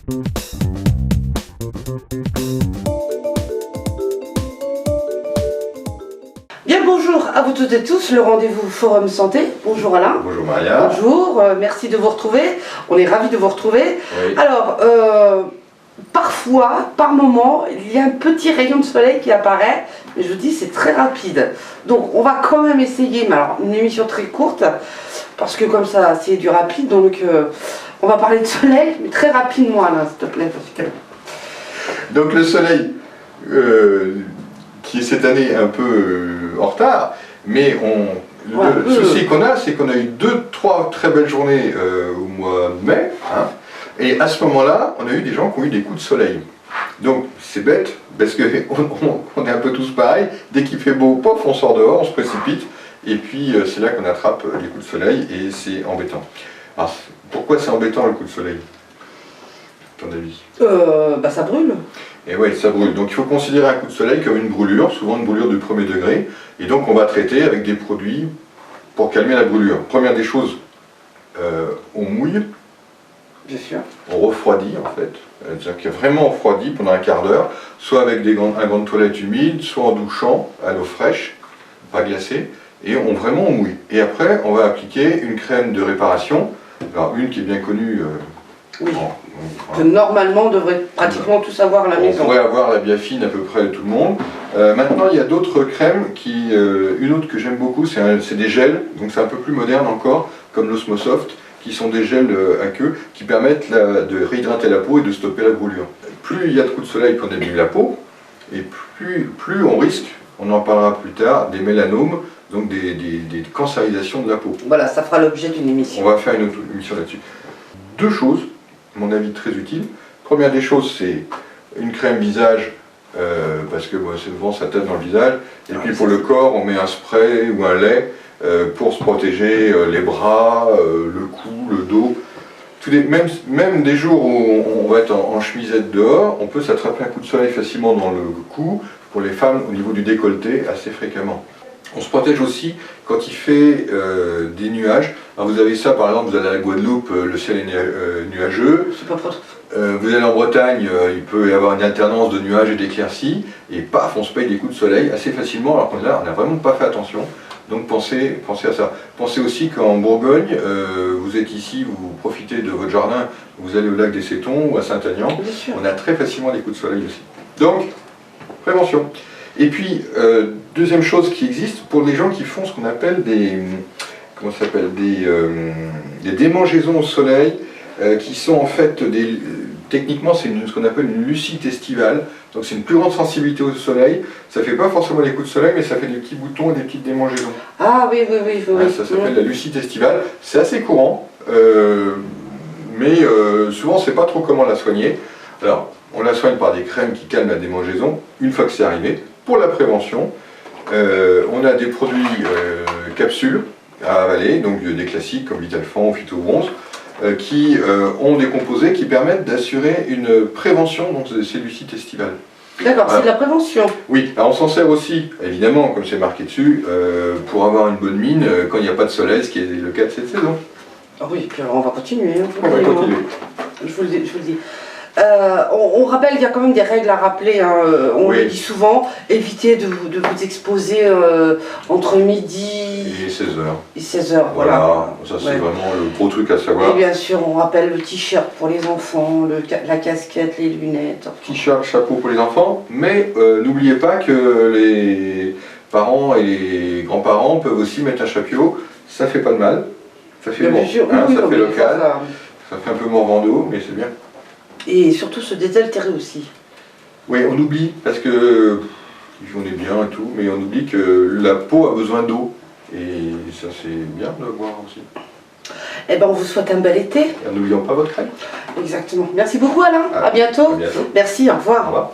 Bien, bonjour à vous toutes et tous, le rendez-vous Forum Santé. Bonjour Alain. Bonjour Maria. Bonjour, merci de vous retrouver. On est ravis de vous retrouver. Oui. Alors, parfois, par moment, il y a un petit rayon de soleil qui apparaît, mais je vous dis, c'est très rapide. Donc, on va quand même essayer, mais alors, une émission très courte, parce que comme ça, c'est du rapide, donc on va parler de soleil, mais très rapidement, Alain, s'il te plaît. Parce que... Donc le soleil, qui est cette année un peu en retard, mais le souci qu'on a, c'est qu'on a eu 2-3 très belles journées au mois de mai, hein, et à ce moment-là, on a eu des gens qui ont eu des coups de soleil. Donc c'est bête, parce qu'on est un peu tous pareils, dès qu'il fait beau, pof, on sort dehors, on se précipite, et puis c'est là qu'on attrape les coups de soleil, et c'est embêtant. Alors, pourquoi c'est embêtant le coup de soleil, à ton avis? Bah ça brûle. Et oui, ça brûle. Donc il faut considérer un coup de soleil comme une brûlure, souvent une brûlure du premier degré, et donc on va traiter avec des produits pour calmer la brûlure. Première des choses, on mouille. Bien sûr. On refroidit en fait, c'est-à-dire qu'il y a vraiment refroidi pendant un quart d'heure, soit avec un gant de toilette humide, soit en douchant à l'eau fraîche, pas glacée, et on mouille. Et après, on va appliquer une crème de réparation, alors une qui est bien connue. Oui. Que normalement on devrait pratiquement tous avoir à la maison. On pourrait avoir la Biafine à peu près tout le monde. Maintenant il y a d'autres crèmes, une autre que j'aime beaucoup, c'est des gels, donc c'est un peu plus moderne encore, comme l'Osmosoft, qui sont des gels à queue qui permettent de réhydrater la peau et de stopper la brûlure. Plus il y a de coups de soleil qu'on abîme la peau, et plus on risque, on en parlera plus tard, des mélanomes, donc des cancérisations de la peau. Voilà, ça fera l'objet d'une émission. On va faire une autre émission là-dessus. Deux choses, à mon avis très utiles. Première des choses, c'est une crème visage, parce que souvent ça tape dans le visage, et puis pour le corps, on met un spray ou un lait pour se protéger les bras, le cou, le dos. Même des jours où on va être en chemisette dehors, on peut s'attraper un coup de soleil facilement dans le cou, pour les femmes au niveau du décolleté assez fréquemment. On se protège aussi quand il fait des nuages. Alors vous avez ça, par exemple, vous allez à la Guadeloupe, le ciel est nuageux. C'est pas propre. Vous allez en Bretagne, il peut y avoir une alternance de nuages et d'éclaircies, et paf, on se paye des coups de soleil assez facilement, alors qu'on n'a vraiment pas fait attention. Donc pensez à ça. Pensez aussi qu'en Bourgogne, vous êtes ici, vous profitez de votre jardin, vous allez au lac des Sétons ou à Saint-Aignan, on a très facilement des coups de soleil aussi. Donc, prévention. Et puis, deuxième chose qui existe, pour les gens qui font ce qu'on appelle des démangeaisons au soleil, qui sont en fait techniquement c'est ce qu'on appelle une lucite estivale, donc c'est une plus grande sensibilité au soleil, ça fait pas forcément des coups de soleil, mais ça fait des petits boutons et des petites démangeaisons. Ah oui. Ça s'appelle la lucite estivale, c'est assez courant, mais souvent on sait pas trop comment la soigner. Alors, on la soigne par des crèmes qui calment la démangeaison, une fois que c'est arrivé. Pour la prévention, on a des produits capsules à avaler, donc des classiques comme Vitalfan ou Phytobronze, qui ont des composés qui permettent d'assurer une prévention de ces lucites estivales. D'accord, c'est de la prévention. Oui, alors on s'en sert aussi, évidemment, comme c'est marqué dessus, pour avoir une bonne mine quand il n'y a pas de soleil, ce qui est le cas de cette saison. Ah oui, puis alors on va continuer. On va continuer. Je vous le dis. On rappelle qu'il y a quand même des règles à rappeler, hein. On le dit souvent, évitez de vous exposer entre midi et 16h. Et 16h, voilà. Ça c'est vraiment le gros truc à savoir. Et bien sûr, on rappelle le t-shirt pour les enfants, la casquette, les lunettes. T-shirt, chapeau pour les enfants, mais n'oubliez pas que les parents et les grands-parents peuvent aussi mettre un chapeau, ça fait pas de mal, ça fait bon, hein, ça fait local, ça fait un peu Morvando, mais c'est bien. Et surtout se désaltérer aussi. Oui, on oublie, parce que on est bien et tout, mais on oublie que la peau a besoin d'eau. Et ça c'est bien de le voir aussi. Eh ben on vous souhaite un bel été. Et n'oublions pas votre crème. Exactement. Merci beaucoup Alain, à bientôt. À bientôt. Merci, au revoir. Au revoir.